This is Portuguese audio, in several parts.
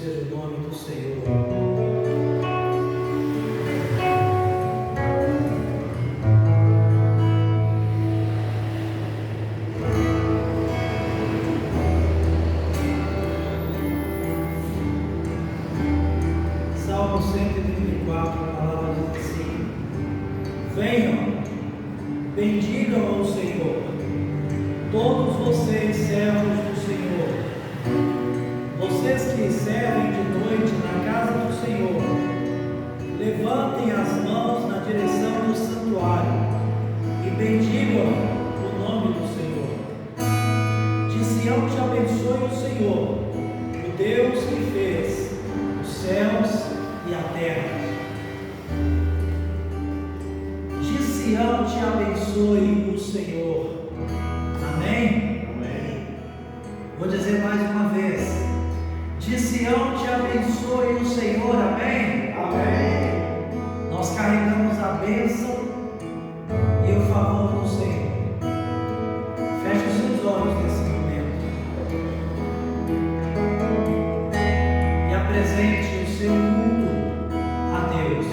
seja o nome do Senhor. Salmo 134, a palavra diz assim: venham, bendigam ao Senhor, todos vocês servos do Senhor, vocês que servem de noite na casa do Senhor, levantem as mãos na direção do santuário e bendigam o nome do Senhor. De Sião te abençoe o Senhor, o Deus que fez os céus e a terra. De Sião te abençoe o Senhor. Amém? Amém. Vou dizer mais uma vez. De Sião te abençoe o Senhor. Amém? Amém. Nós carregamos a bênção e o favor do Senhor. Feche os seus olhos nesse momento e apresente o seu culto a Deus.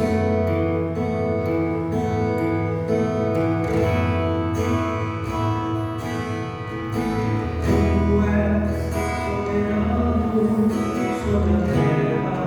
Tu és soberano sobre a terra,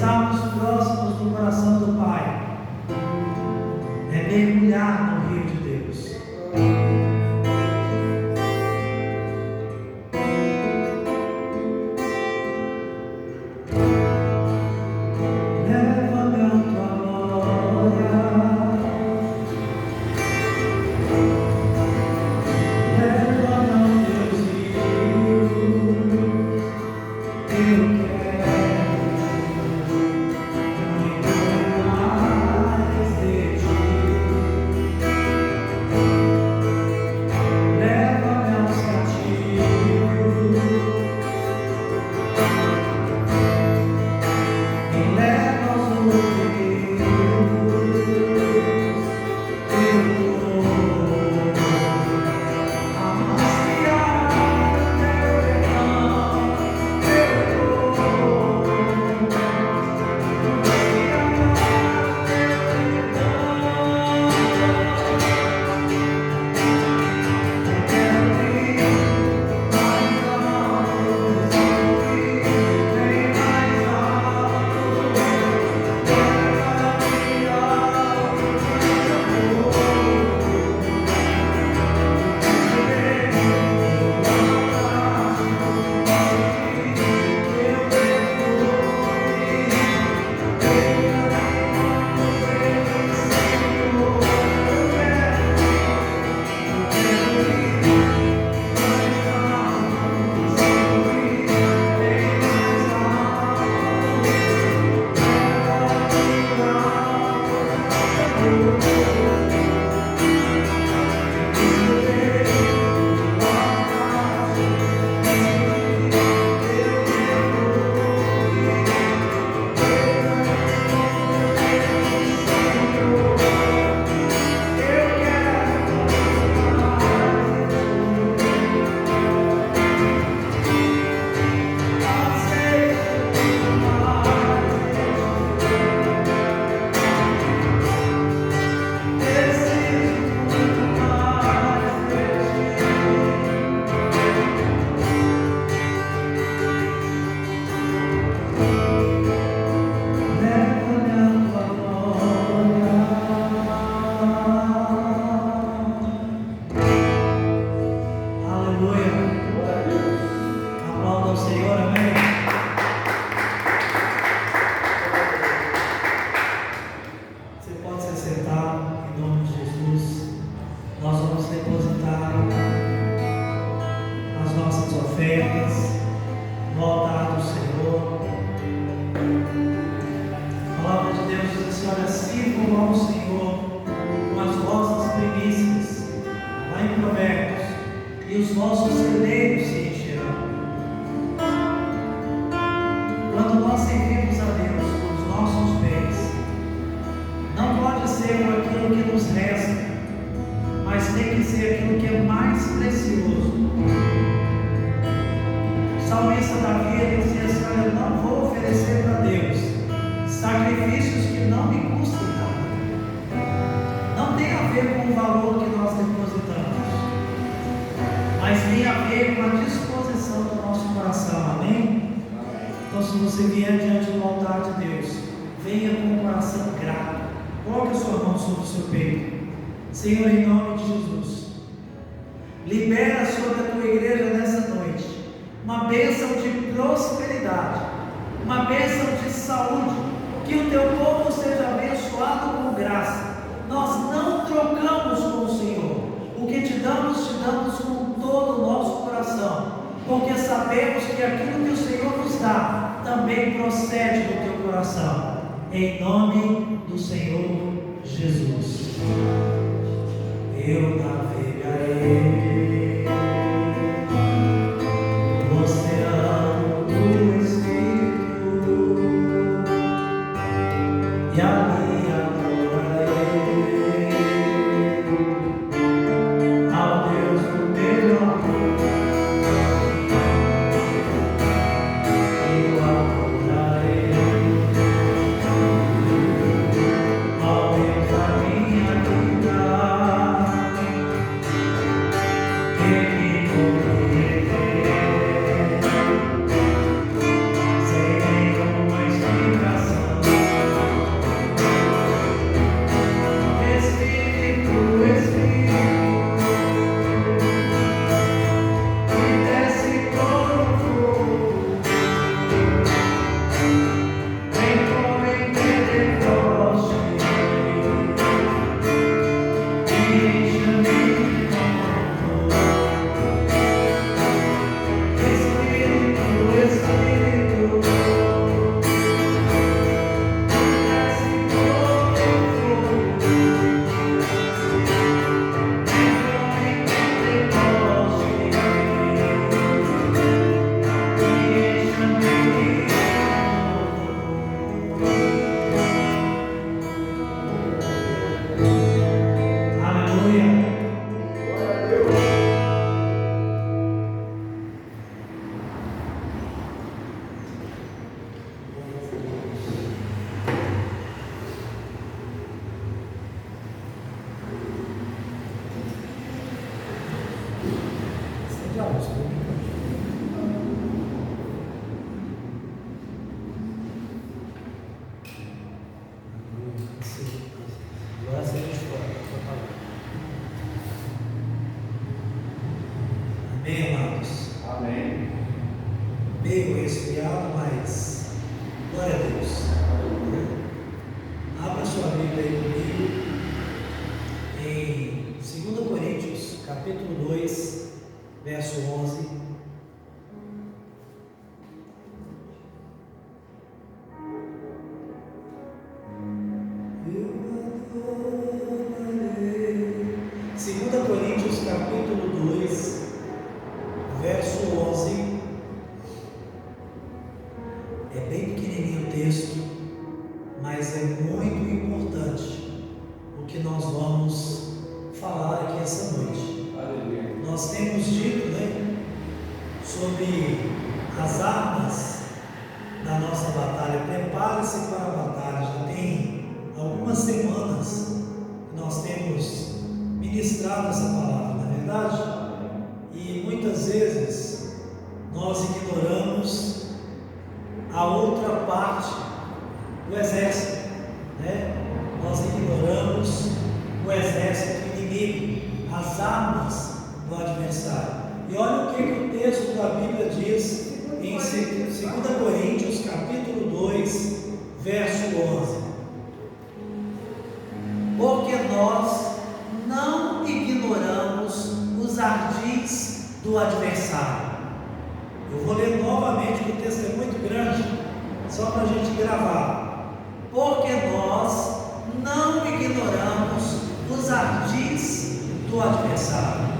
estarmos próximos do coração do Pai é mergulhar no rio de Deus. Leva-me a tua glória, leva-me ao teus rios, eu quero muito mais de ti. Leva-me aos cativos e leva aos oprimidos. Eu vou anunciar o teu perdão. Eu vou Senhor, em nome de Jesus, libera sobre a tua igreja nessa noite uma bênção de prosperidade, uma bênção de saúde, que o teu povo seja abençoado com graça. Nós não trocamos com o Senhor, o que te damos com todo o nosso coração, porque sabemos que aquilo que o Senhor nos dá também procede do teu coração, em nome do Senhor Jesus. Eu navegarei no oceano do Espírito e ali adorarei ao Deus do meu amor. Eu adorarei ao Deus da minha vida. meio resfriado, mas glória a Deus. Abra sua Bíblia aí comigo em 2 Coríntios, capítulo 2, verso 11. E olha o que o texto da Bíblia diz em 2 Coríntios, capítulo 2, verso 11. Porque nós não ignoramos os ardis do adversário. Eu vou ler novamente, porque o texto é muito grande, só para a gente gravar. Porque nós não ignoramos os ardis do adversário.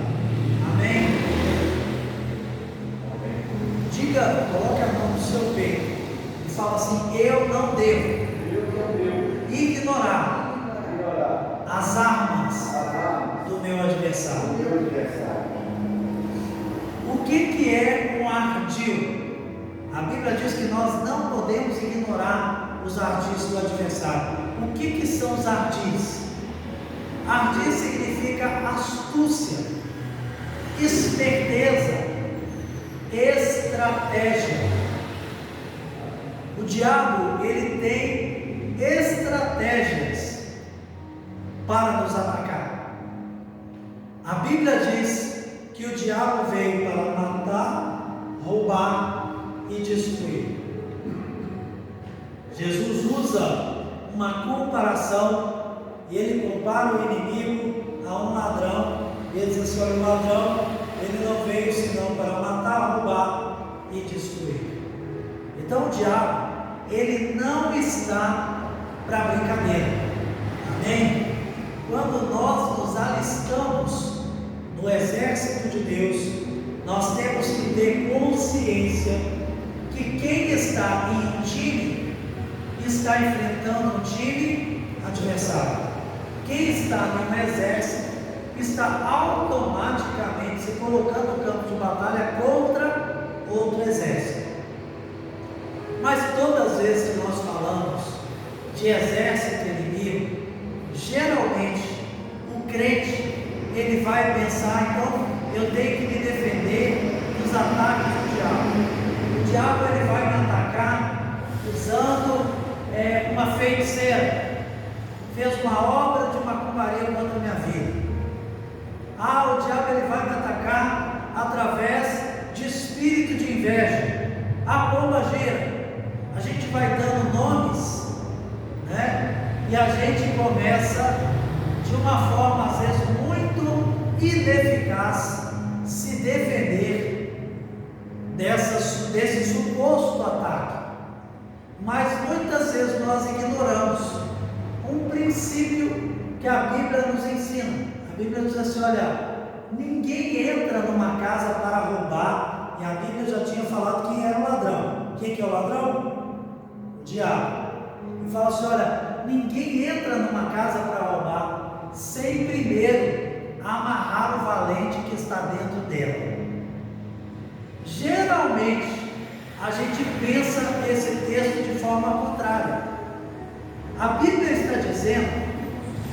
Amém? Diga, coloque a mão no seu peito e fala assim: eu não devo ignorar as armas do meu adversário. O que é um ardil? A Bíblia diz que nós não podemos ignorar os ardis do adversário. O que são os ardis? Ardil significa astúcia, esperteza, estratégia. O diabo, ele tem estratégias para nos atacar. A Bíblia diz que o diabo veio para matar, roubar e destruir. Jesus usa uma comparação e ele compara o inimigo a um ladrão. Ele diz assim: olha, o ladrão, ele não veio senão para matar, roubar e destruir. Então o diabo, ele não está para brincadeira. Amém? Quando nós nos alistamos no exército de Deus, nós temos que ter consciência que quem está em um time está enfrentando um time adversário. Quem está no exército está automaticamente se colocando no campo de batalha contra outro exército. Mas todas as vezes que nós falamos de exército inimigo, geralmente o crente ele vai pensar: então eu tenho que me defender dos ataques do diabo. O diabo ele vai me atacar usando uma feiticeira, fez uma obra de macumbaria contra a minha vida. O diabo ele vai me atacar através de espírito de inveja, a pombagira. A gente vai dando nomes, né? E a gente começa de uma forma às vezes muito ineficaz se defender desse suposto ataque. Mas muitas vezes nós ignoramos um princípio que a Bíblia nos ensina. A Bíblia diz assim: olha, ninguém entra numa casa para roubar. E a Bíblia já tinha falado quem era o ladrão. Quem que é o ladrão? O diabo. E fala assim: olha, ninguém entra numa casa para roubar sem primeiro amarrar o valente que está dentro dela. Geralmente a gente pensa esse texto de forma contrária. A Bíblia está dizendo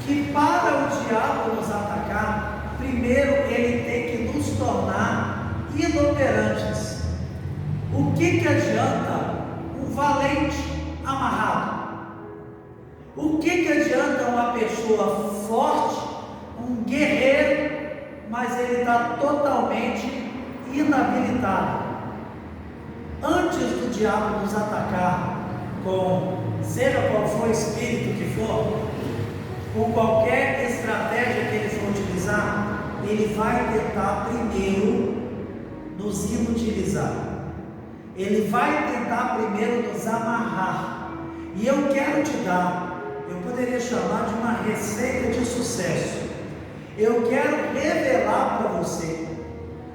que para o diabo nos atacar, primeiro ele tem que nos tornar inoperantes. O que adianta um valente amarrado? O que adianta uma pessoa forte, um guerreiro, mas ele está totalmente inabilitado? Antes diabo nos atacar com, seja qual for o espírito que for, com qualquer estratégia que ele for utilizar, ele vai tentar primeiro nos inutilizar. Ele vai tentar primeiro nos amarrar. E eu quero te dar, eu poderia chamar de uma receita de sucesso. Eu quero revelar para você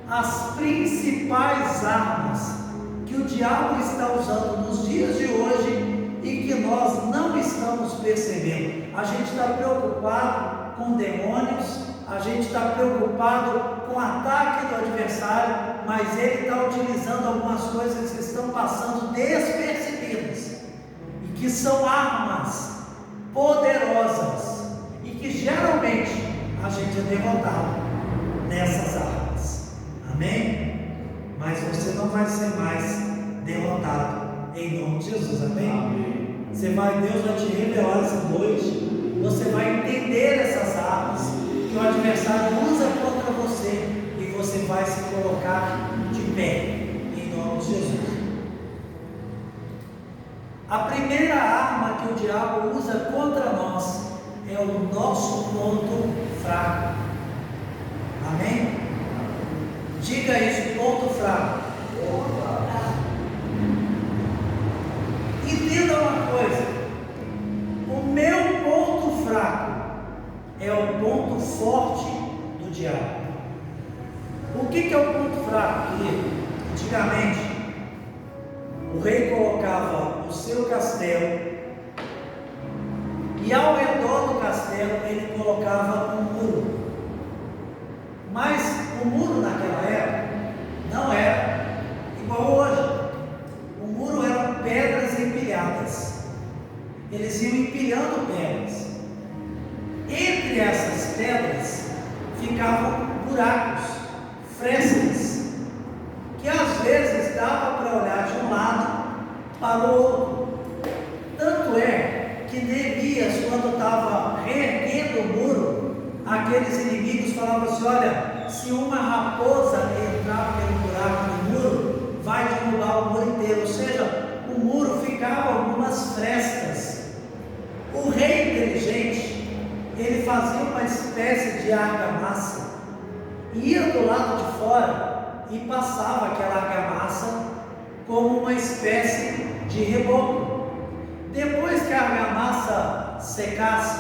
as principais armas que o diabo está usando nos dias de hoje e que nós não estamos percebendo. A gente está preocupado com demônios, a gente está preocupado com o ataque do adversário, mas ele está utilizando algumas coisas que estão passando despercebidas e que são armas poderosas e que geralmente a gente é derrotado nessas armas. Amém? Mas você não vai ser mais derrotado em nome de Jesus. Amém? Amém. Deus vai te revelar essa noite. Você vai entender essas armas que o adversário usa contra você e você vai se colocar de pé em nome de Jesus. A primeira arma que o diabo usa contra nós é o nosso ponto fraco. Amém? Diga isso, ponto fraco. Entenda uma coisa: o meu ponto fraco é o ponto forte do diabo. O que é o ponto fraco, querido? Antigamente, o rei colocava o seu castelo e ao redor do castelo ele colocava um muro. Mas o muro naquela época não era igual hoje. O muro eram pedras empilhadas. Eles iam empilhando pedras. Entre essas pedras ficavam buracos, frestas, que às vezes dava para olhar de um lado para o outro. Tanto é que Neemias, quando estava reerguendo o muro, aqueles inimigos falavam assim: olha, se uma raposa entrar pelo buraco do muro, vai derrubar o muro inteiro. Ou seja, o muro ficava algumas frestas. O rei inteligente, ele fazia uma espécie de argamassa, ia do lado de fora e passava aquela argamassa como uma espécie de reboco. Depois que a argamassa secasse,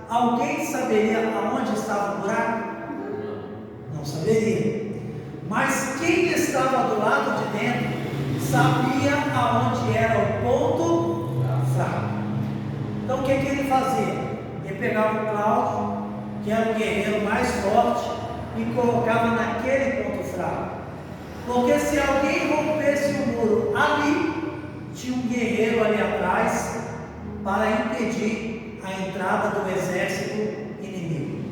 alguém saberia aonde estava o buraco? Não saberia. Mas quem estava do lado de dentro sabia aonde era o ponto fraco. Então o que ele fazia? Ele pegava o Cláudio, que era o guerreiro mais forte, e colocava naquele ponto fraco. Porque se alguém rompesse o muro ali, tinha um guerreiro ali atrás para impedir a entrada do exército inimigo.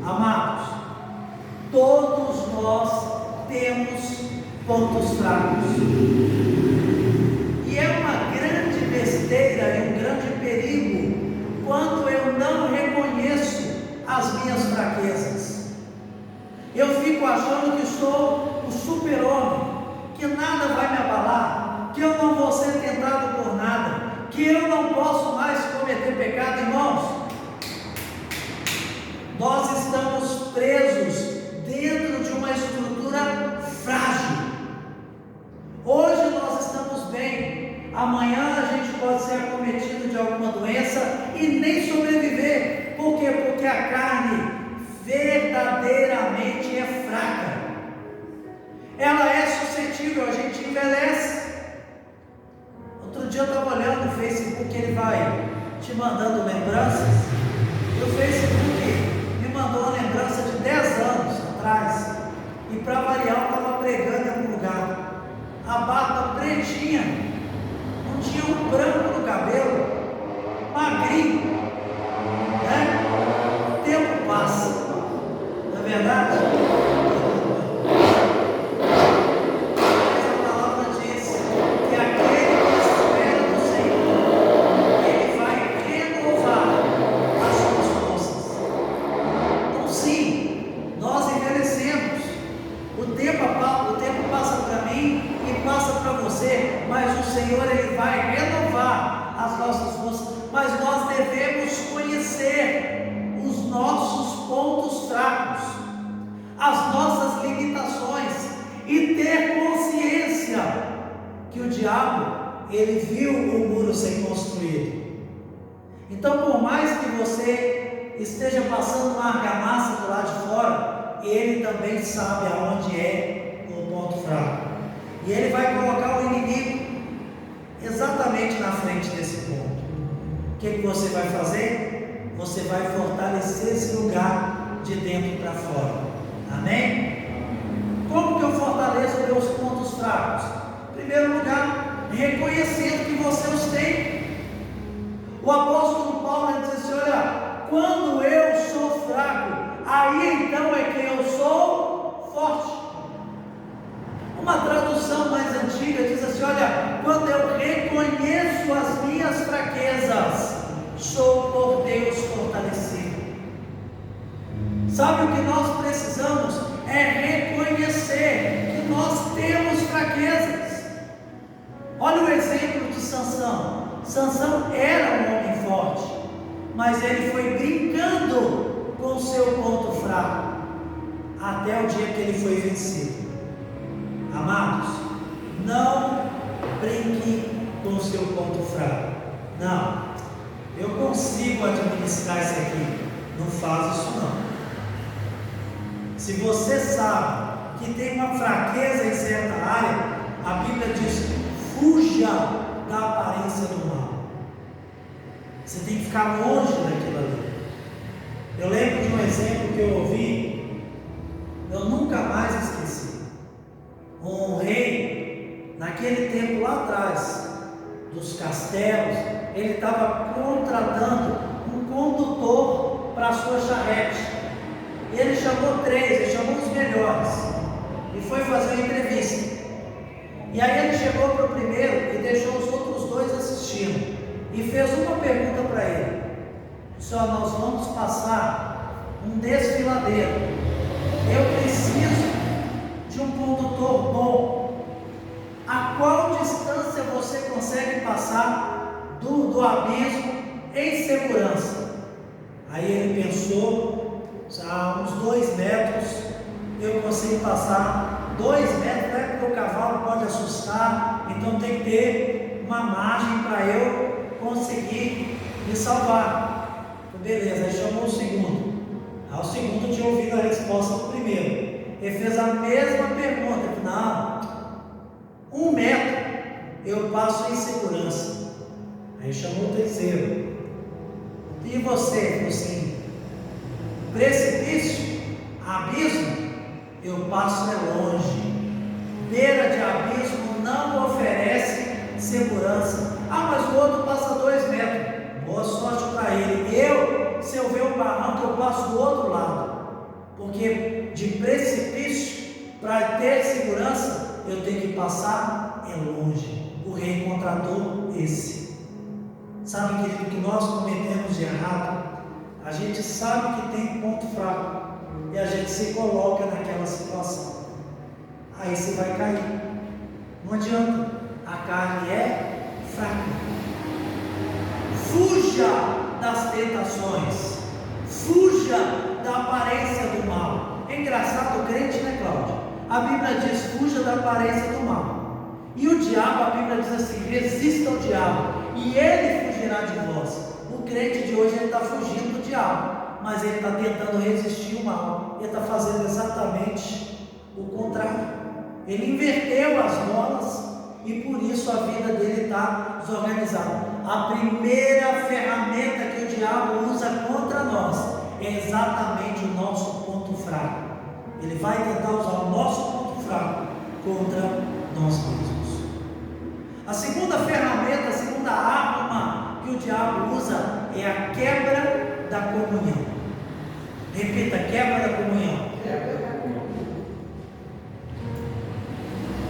Amados, todos nós temos pontos fracos. E é uma grande besteira e um grande perigo quando eu não reconheço as minhas fraquezas. Eu fico achando que sou o super-homem, que nada vai me abalar, que eu não vou ser tentado por nada, que eu não posso mais cometer pecado. Irmãos, nós estamos presos dentro de uma estrutura frágil. Hoje nós estamos bem, amanhã a gente pode ser acometido de alguma doença e nem sobreviver. Por quê? Porque a carne verdadeiramente é fraca. Ela é suscetível, a gente envelhece. Outro dia eu estava olhando no Facebook, ele vai te mandando lembranças. E o Facebook me mandou uma lembrança de 10 anos atrás. E para variar, eu estava pregando em algum lugar. A barba pretinha, não tinha um branco no cabelo, magrinho, né? O tempo passa, não é verdade? Mas a palavra diz que aquele que espera no Senhor, ele vai renovar as suas forças. Então sim, nós envelhecemos. O mas o Senhor Ele vai renovar as nossas forças. Mas nós devemos conhecer os nossos pontos fracos, as nossas limitações, e ter consciência que o diabo, ele viu o muro ser construído. Então, por mais que você esteja passando uma argamassa do lado de fora, ele também sabe aonde é o ponto fraco, e ele vai colocar o inimigo exatamente na frente desse ponto. O que você vai fazer? Você vai fortalecer esse lugar de dentro para fora. Amém? Como que eu fortaleço meus pontos fracos? Em primeiro lugar, reconhecendo que você os tem. O apóstolo Paulo diz assim: olha, quando eu sou fraco, aí então é que eu sou forte. Uma tradução mais antiga diz assim: olha, quando eu reconheço as minhas fraquezas, sou por Deus fortalecido. Sabe o que nós precisamos? É reconhecer que nós temos fraquezas. Olha o exemplo de Sansão. Sansão era um homem forte, mas ele foi brincando com o seu ponto fraco, até o dia que ele foi vencido. Amados, não brinque com o seu ponto fraco. Não, eu consigo administrar isso aqui. Não faz isso não. Se você sabe que tem uma fraqueza em certa área, a Bíblia diz: fuja da aparência do mal. Você tem que ficar longe daquilo ali. Eu lembro de um exemplo que eu ouvi, eu nunca mais esqueci. Um rei, naquele tempo lá atrás, dos castelos, ele estava contratando um condutor para a sua charrete. E ele chamou 3, ele chamou os melhores, e foi fazer uma entrevista. E aí ele chegou para o primeiro e deixou os outros 2 assistindo, e fez uma pergunta para ele: só nós vamos passar um desfiladeiro, eu preciso de um condutor bom. A qual distância você consegue passar do abismo em segurança? Aí ele pensou: a uns 2 metros eu consigo passar. 2 metros, né? Porque o cavalo pode assustar, então tem que ter uma margem para eu conseguir me salvar. Beleza, aí chamou o segundo. Aí o segundo tinha ouvido a resposta do primeiro. Ele fez a mesma pergunta: não, 1 metro eu passo em segurança. Aí chamou o terceiro: e você? Assim, precipício, abismo, eu passo longe. Beira de abismo não oferece segurança. Ah, mas o outro passa 2 metros. Boa sorte para ele. Se eu ver um barranco, eu passo do outro lado. Porque de precipício, para ter segurança, eu tenho que passar longe. O rei contratou esse. Sabe, querido, que nós cometemos de errado? A gente sabe que tem ponto fraco e a gente se coloca naquela situação. Aí você vai cair. Não adianta. A carne é fraca. Fuja das tentações. Fuja da aparência do mal. É engraçado o crente, né, Cláudia? A Bíblia diz: fuja da aparência do mal. E o diabo, a Bíblia diz assim: resista ao diabo e ele fugirá de vós. O crente de hoje, ele está fugindo do diabo, mas ele está tentando resistir ao mal. Ele está fazendo exatamente o contrário. Ele inverteu as bolas e por isso a vida dele está desorganizada. A primeira ferramenta que o diabo usa contra nós é exatamente o nosso ponto fraco. Ele vai tentar usar o nosso ponto fraco contra nós mesmos. A segunda ferramenta, a segunda arma que o diabo usa é a quebra da comunhão. Repita: quebra da comunhão.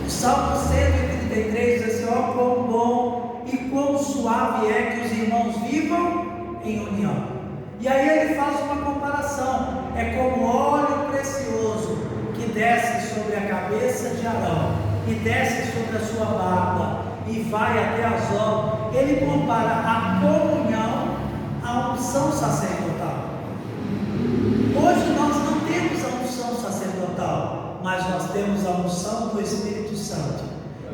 O Salmo 133 diz assim: ó, quão bom e quão suave é que os irmãos vivam em união. E aí ele faz uma comparação: é como óleo precioso que desce sobre a cabeça de Arão e desce sobre a sua barba, e vai até as obras, ele compara a comunhão à unção sacerdotal. Hoje nós não temos a unção sacerdotal, mas nós temos a unção do Espírito Santo.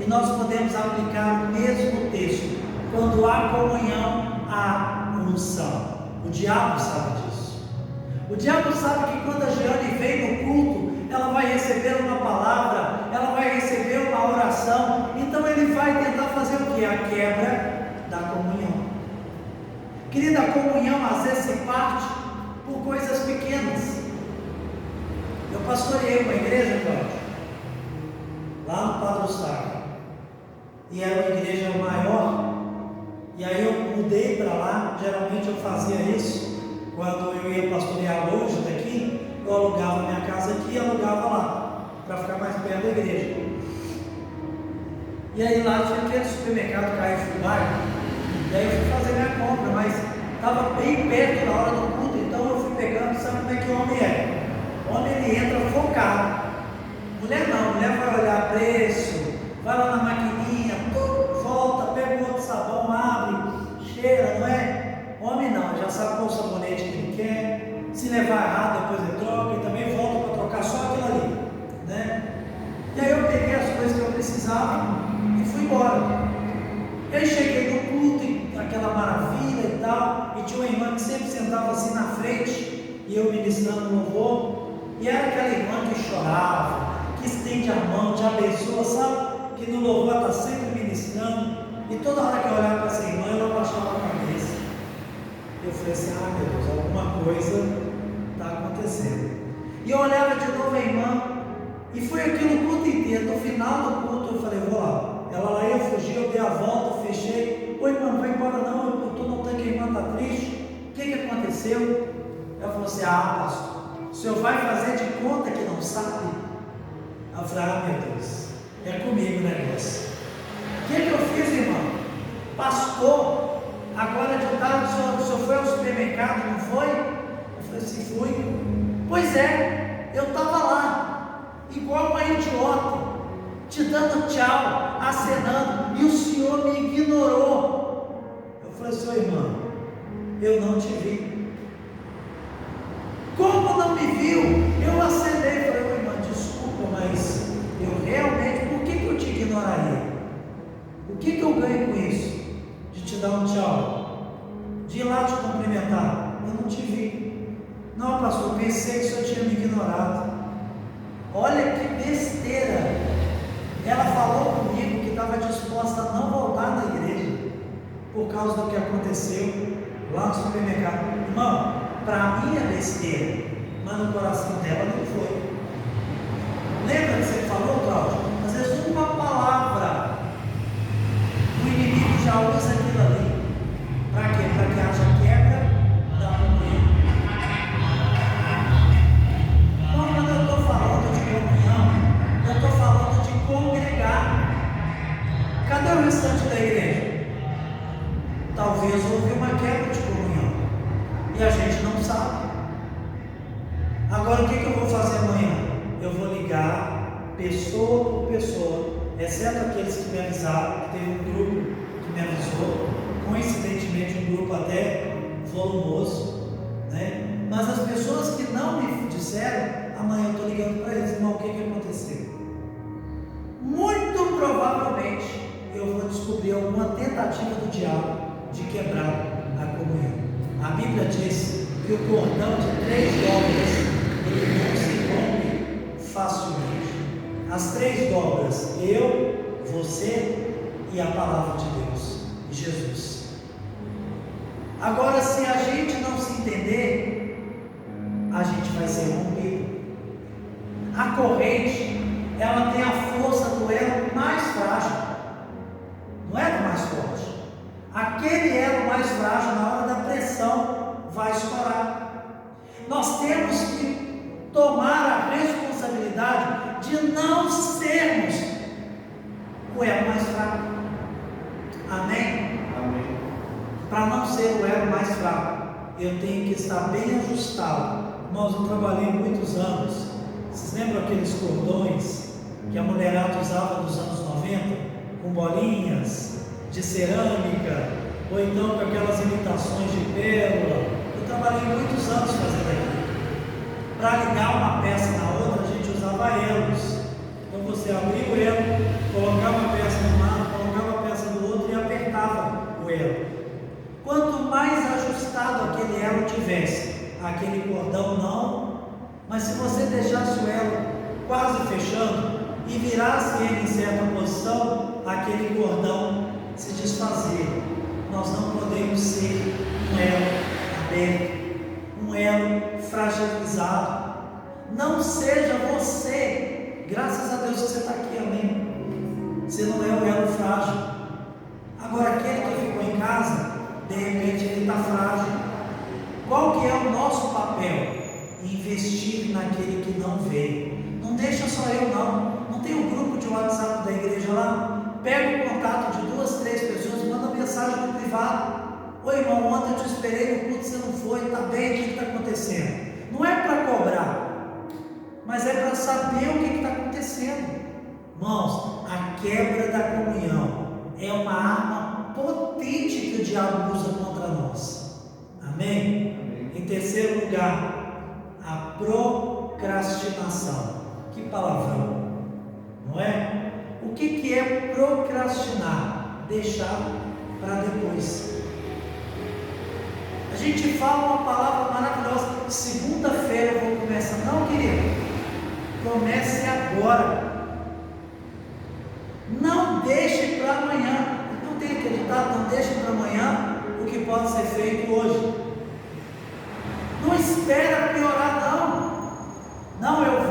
E nós podemos aplicar o mesmo texto. Quando há comunhão, há unção. O diabo sabe disso. O diabo sabe que quando a Jeane vem no culto, ela vai receber uma palavra, ela vai receber uma oração. Então ele vai tentar fazer o que? A quebra da comunhão. Querida, a comunhão às vezes se parte por coisas pequenas. Eu pastoreei uma igreja, Cláudio, lá no Padre Eustáquio, e era uma igreja maior, e aí eu mudei para lá. Geralmente eu fazia isso, quando eu ia pastorear longe daqui, eu alugava minha casa aqui e alugava lá, para ficar mais perto da igreja. E aí lá tinha aquele supermercado Carrefour Bairro, e aí eu fui fazer minha compra, mas estava bem perto na hora do culto, então eu fui pegando. Sabe como é que o homem é? O homem, ele entra focado. Mulher não, mulher vai olhar preço, vai lá na maquininha, volta, pega um outro sabão, abre, cheira, não é? Homem não, já sabe qual o sabonete que ele quer. Se levar errado, depois ele troca e também volta para trocar só aquilo ali, né? E aí eu peguei as coisas que eu precisava e fui embora. E aí cheguei no culto, e aquela maravilha e tal, e tinha uma irmã que sempre sentava assim na frente, e eu ministrando louvor, e era aquela irmã que chorava, que estende a mão, te abençoa, sabe? Que no louvor ela está sempre ministrando, e toda hora que eu olhava para essa irmã, ela baixava a cabeça. Eu falei assim: ah, meu Deus, alguma coisa está acontecendo. E eu olhava de novo a irmã, e foi aquilo o culto inteiro. No final do culto eu falei: vou lá. Ela lá ia fugir, eu dei a volta, fechei. Oi, irmã, não vai embora não, eu estou notando que a irmã está triste. O que aconteceu? Ela falou assim: ah, pastor, o senhor vai fazer de conta que não sabe? Eu falei: ah, meu Deus, é comigo o negócio. O que eu fiz, irmão? Pastor, agora de tarde o senhor foi ao supermercado, não foi? Eu falei assim: fui. Pois é, eu estava lá, igual uma idiota, te dando tchau, acenando, e o senhor me ignorou. Eu falei assim: irmã, eu não te vi. Como não me viu? Eu acenei, falei: irmã, desculpa, mas eu realmente, por que eu te ignoraria? O que eu ganho com isso? De te dar um tchau, de ir lá te cumprimentar? Eu não te vi. Não, pastor, pensei que o senhor tinha me ignorado. Olha que besteira. Ela falou comigo que estava disposta a não voltar na igreja por causa do que aconteceu lá no supermercado. Irmão, para mim é besteira, mas no coração dela não foi. Lembra que você falou, Cláudio? Às vezes uma palavra, o inimigo já usa aquilo ali. Para quê? Para que haja quebra da comunhão. Então, quando eu estou falando de comunhão, eu estou falando de congregar. Cadê o restante da igreja? Talvez houve uma quebra de comunhão e a gente não sabe. Agora o que eu vou fazer amanhã? Eu vou ligar pessoa por pessoa, exceto aqueles que me avisaram, que teve um grupo que me avisou, coincidentemente um grupo até volumoso, né? Mas as pessoas que não me disseram, amanhã eu estou ligando para eles: irmão, o que aconteceu? Muito provavelmente eu vou descobrir alguma tentativa do diabo de quebrar a comunhão. A Bíblia diz que o cordão de 3 dobras ele não se rompe facilmente. As 3 dobras: eu, você e a palavra de Deus, Jesus. Agora, se a gente não se entender, a gente vai ser rompido. A corrente, ela tem a força do elo mais frágil, não é do mais forte. Aquele elo mais frágil, na hora da pressão, vai estourar. Nós temos que tomar a responsabilidade de não sermos o elo mais fraco. Amém? Amém. Para não ser o elo mais fraco, eu tenho que estar bem ajustado. Nós eu trabalhei muitos anos. Vocês lembram aqueles cordões que a mulherada usava nos anos 90? Com bolinhas, de cerâmica, ou então com aquelas imitações de pérola. Eu trabalhei muitos anos fazendo aquilo. Para ligar uma peça na outra, a gente usava elos. Então você abria o elo, colocava a peça de um lado, colocava a peça do outro e apertava o elo. Quanto mais ajustado aquele elo tivesse, aquele cordão não, mas se você deixasse o elo quase fechando e virasse ele em certa posição, aquele cordão se desfazia. Nós não podemos ser um elo aberto, um elo fragilizado. Não seja você, graças a Deus que você está aqui, amém. Você não é um elo frágil. Agora, aquele que ficou em casa, de repente ele está frágil. Qual que é o nosso papel? Investir naquele que não veio. Não deixa só eu não tem um grupo de WhatsApp da igreja lá? Pega o contato de 2, 3 pessoas, manda mensagem no privado. Oi irmão, ontem eu te esperei no culto, você não foi, está bem, o que está acontecendo? Não é para cobrar, mas é para saber o que está acontecendo. Irmãos, a quebra da comunhão é uma arma potente que o diabo usa contra nós. Amém? Em terceiro lugar, a procrastinação. Que palavrão, não é? O que é procrastinar? Deixar para depois. A gente fala uma palavra maravilhosa, segunda-feira eu vou começar. Não, querido, comece agora. Não deixe para amanhã. Não tem aquele ditado, não deixe para amanhã o que pode ser feito hoje. Não espera piorar, não. Não, eu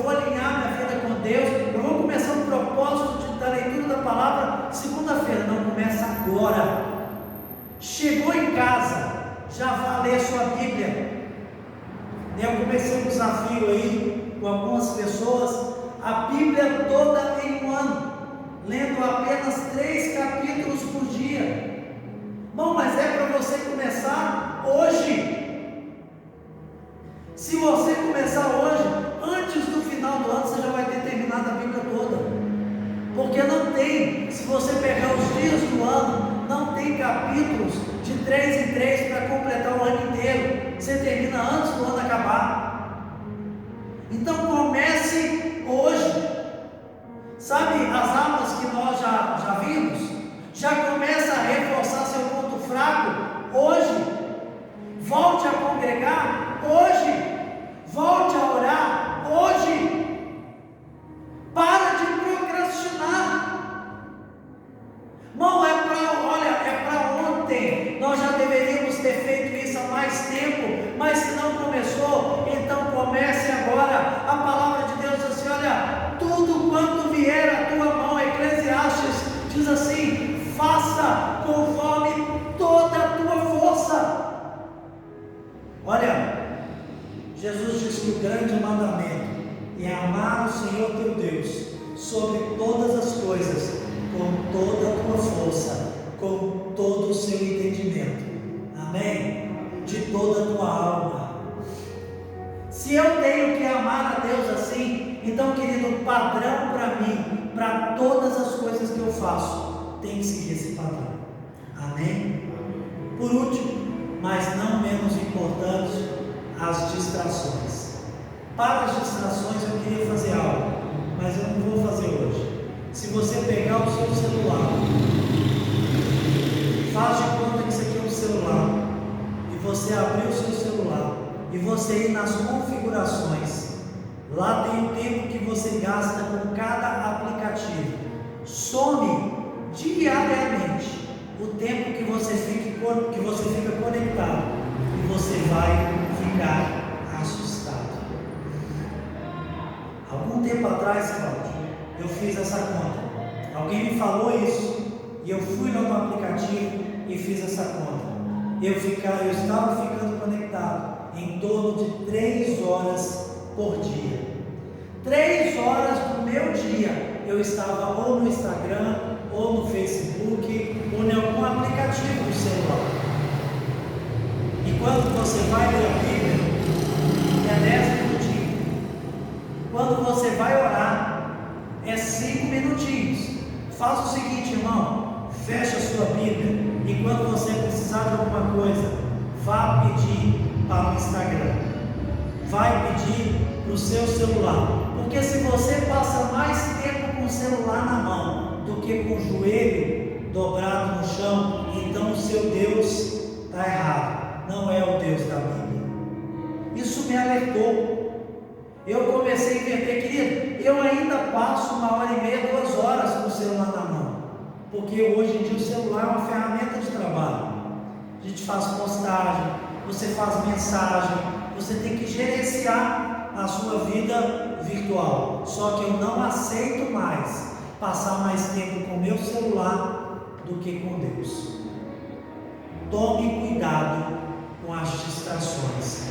vou alinhar minha vida com Deus, eu vou começar um propósito da leitura da palavra segunda-feira. Não, começa agora. Chegou em casa, já vá ler sua Bíblia. Eu comecei um desafio aí com algumas pessoas, a Bíblia toda em um ano, lendo apenas 3 capítulos por dia. Bom, mas é para você começar hoje. Se você começar hoje, antes do final do ano você já vai ter terminado a Bíblia toda. Porque não tem, se você pegar os dias do ano, não tem capítulos de 3 em 3 para completar o ano inteiro. Você termina antes do ano acabar. Então comece hoje. Sabe as aulas que nós já vimos? Já começa a reforçar seu ponto fraco hoje. Volte a congregar hoje. Volte a orar hoje. Para de procrastinar. Não é para ontem. Nós já deveríamos ter feito isso há mais tempo, mas se não começou, então comece agora. A palavra de Deus diz assim: olha, tudo quanto vier à tua mão, Eclesiastes diz assim: faça conforme toda a tua força. Olha, Jesus disse que o grande mandamento é amar o Senhor teu Deus sobre todas as coisas, com toda a tua força, com todo o seu entendimento. Amém? De toda a tua alma. Se eu tenho que amar a Deus assim, então, querido, o padrão para mim, para todas as coisas que eu faço, tem que seguir esse padrão. Amém? Por último, mas não menos importante, as distrações. Para as distrações eu queria fazer algo, mas eu não vou fazer hoje. Se você pegar o seu celular, faz de conta que isso aqui é um celular, e você abrir o seu celular, e você ir nas configurações, lá tem o tempo que você gasta com cada aplicativo. Some diariamente o tempo que você fica conectado, e você vai ficar assustado. Algum tempo atrás, Cláudio, eu fiz essa conta. Alguém me falou isso e eu fui lá no aplicativo e fiz essa conta. Eu estava ficando conectado em torno de 3 horas por dia. 3 horas do meu dia eu estava ou no Instagram, ou no Facebook, ou em algum aplicativo do celular. E quando você vai ler a Bíblia, é 10 minutinhos. Quando você vai orar, é 5 minutinhos. Faça o seguinte, irmão, fecha quando você precisar de alguma coisa, vá pedir para o Instagram, vai pedir para o seu celular, porque se você passa mais tempo com o celular na mão do que com o joelho dobrado no chão, então o seu Deus está errado, não é o Deus da Bíblia. Isso me alertou. Eu comecei a inverter, querido, eu ainda passo 1h30, 2 horas com o celular na mão, porque hoje em dia o celular é uma ferramenta de trabalho. A gente faz postagem, você faz mensagem, você tem que gerenciar a sua vida virtual. Só que eu não aceito mais passar mais tempo com o meu celular do que com Deus. Tome cuidado com as distrações.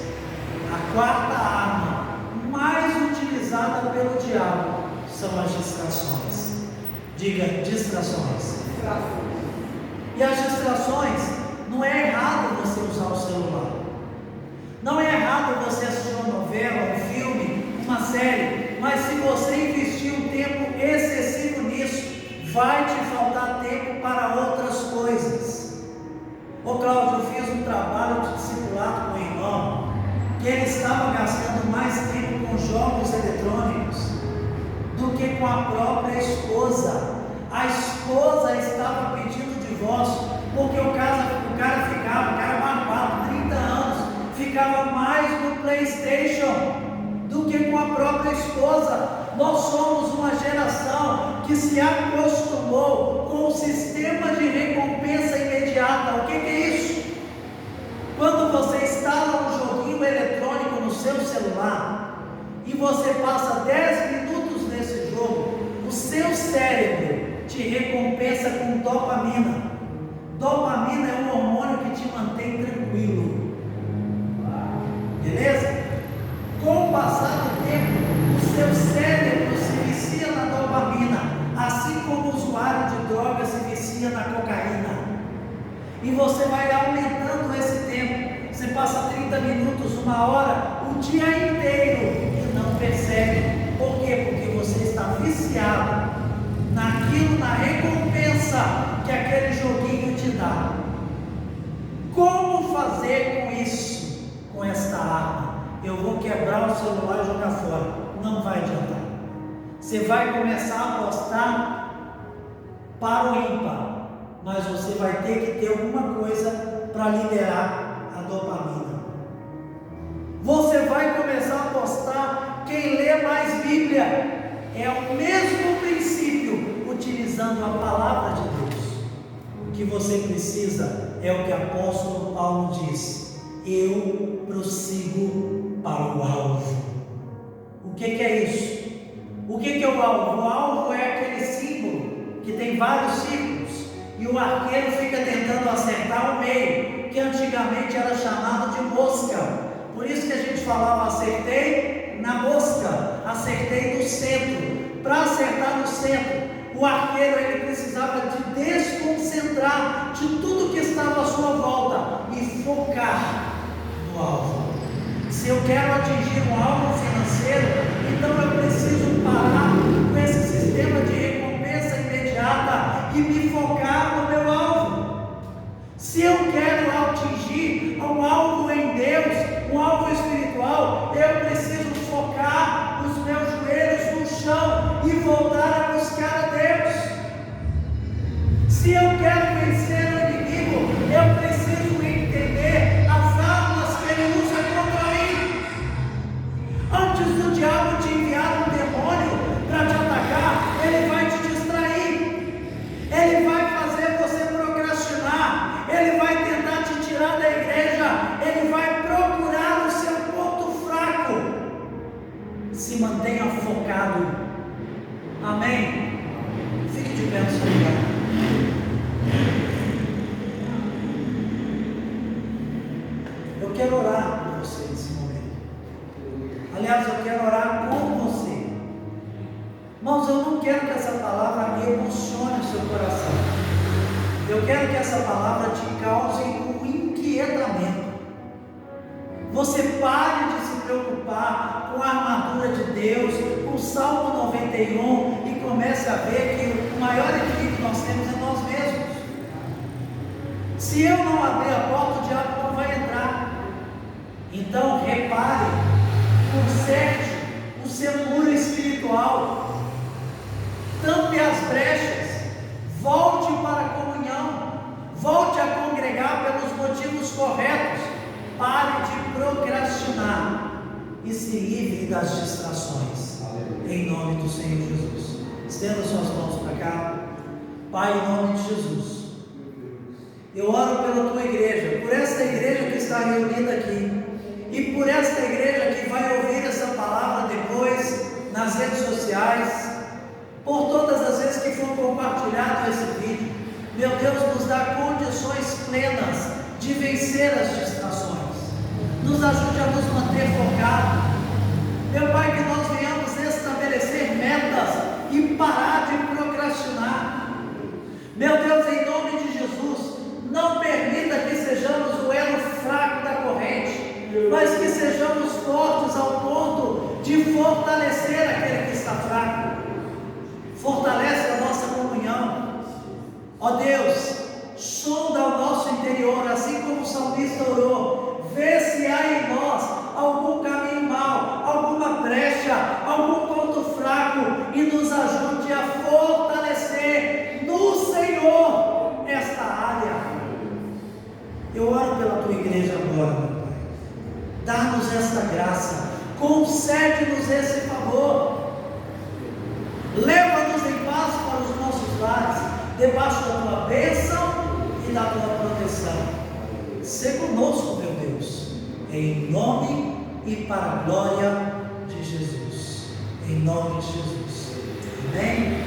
A 4ª arma mais utilizada pelo diabo são as distrações. Diga, distrações. E as distrações, não é errado você usar o celular, não é errado você assistir uma novela, um filme, uma série, mas se você investir um tempo excessivo nisso, vai te faltar tempo para outras coisas. Ô Cláudio, eu fiz um trabalho de discipulado com o irmão, que ele estava gastando mais tempo com jogos eletrônicos do que com a própria esposa. A esposa estava pedindo divórcio, porque o cara barbado, 30 anos, ficava mais no PlayStation do que com a própria esposa. Nós somos uma geração que se acostumou com o sistema de recompensa imediata. O que é isso? Quando você instala um joguinho eletrônico no seu celular e você passa 10 minutos nesse jogo, o seu cérebro te recompensa com dopamina. Dopamina é um hormônio que te mantém tranquilo. Beleza? Com o passar do tempo, o seu cérebro se vicia na dopamina, assim como o usuário de drogas se vicia na cocaína. E você vai aumentando esse tempo. Você passa 30 minutos, 1 hora, o dia inteiro e não percebe. Por quê? Porque você está viciado naquilo, na recompensa que aquele joguinho te dá. Como fazer com isso? Com esta arma? Eu vou quebrar o celular e jogar fora. Não vai adiantar. Você vai começar a apostar para o ímpar, mas você vai ter que ter alguma coisa para liberar a dopamina. Você vai começar a apostar quem lê mais Bíblia. É o mesmo princípio, utilizando a palavra de Deus. O que você precisa é o que o apóstolo Paulo diz: eu prossigo para o alvo. O que é isso? O que é o alvo? O alvo é aquele símbolo que tem vários círculos e o arqueiro fica tentando acertar o meio, que antigamente era chamado de mosca. Por isso que a gente falava: acertei na mosca, acertei no centro. Para acertar no centro, o arqueiro ele precisava de desconcentrar de tudo que estava à sua volta e focar no alvo. Se eu quero atingir um alvo financeiro, então eu preciso parar com esse sistema de recompensa imediata e me focar no meu alvo. Se eu quero atingir um alvo em Deus, um alvo espiritual, eu preciso focar os meus joelhos no chão e voltar a buscar a Deus. Se eu quero vencer o inimigo, eu preciso entender as armas que ele usa contra mim. Antes do diabo te enviar um demônio para te atacar, ele vai te distrair, ele vai fazer você procrastinar, ele vai tentar te tirar da igreja, ele vai procurar o seu ponto fraco. Se mantenha focado. Amém? Fique de pé no seu lugar. Eu quero orar por você nesse momento. Aliás, eu quero orar com você. Irmãos, eu não quero que essa palavra emocione o seu coração. Eu quero que essa palavra te cause um inquietamento. Você pare de se preocupar com a armadura de Deus, com o Salmo 91 e comece a ver que o maior inimigo que nós temos é nós mesmos. Se Se eu não abrir a porta, o diabo não vai entrar. Então repare, conserte o seu muro espiritual, tampe as brechas, volte para a comunhão, volte a congregar pelos motivos corretos, pare de procrastinar e se livre das distrações, em nome do Senhor Jesus. Estenda suas mãos para cá. Pai, em nome de Jesus, eu oro pela tua igreja, por esta igreja que está reunida aqui, e por esta igreja que vai ouvir essa palavra depois nas redes sociais, por todas as vezes que for compartilhado esse vídeo. Meu Deus, nos dá condições plenas de vencer as distrações, nos ajude a nos manter focados. Meu Pai, que nós venhamos estabelecer metas e parar de procrastinar. Meu Deus, em nome de Jesus, não permita que sejamos o elo fraco da corrente, mas que sejamos fortes ao ponto de fortalecer aquele que está fraco. Fortalece a nossa comunhão. Ó Deus, sonda o nosso interior, assim como o salmista orou. Vê se há em nós algum caminho mau, alguma brecha, algum ponto fraco, e nos ajude a fortalecer no Senhor esta área. Eu oro pela tua igreja agora, meu Pai. Dá-nos esta graça, concede-nos esse favor. Leva-nos em paz para os nossos lares, debaixo da tua bênção e da tua proteção. Sê conosco, meu Deus, em nome e para a glória de Jesus. Em nome de Jesus. Amém?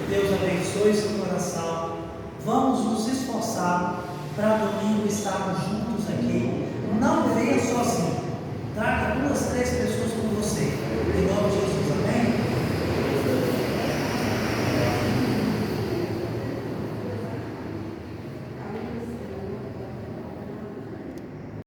Deus abençoe seu coração. Vamos nos esforçar para domingo estarmos juntos aqui. Não venha sozinho. Traga duas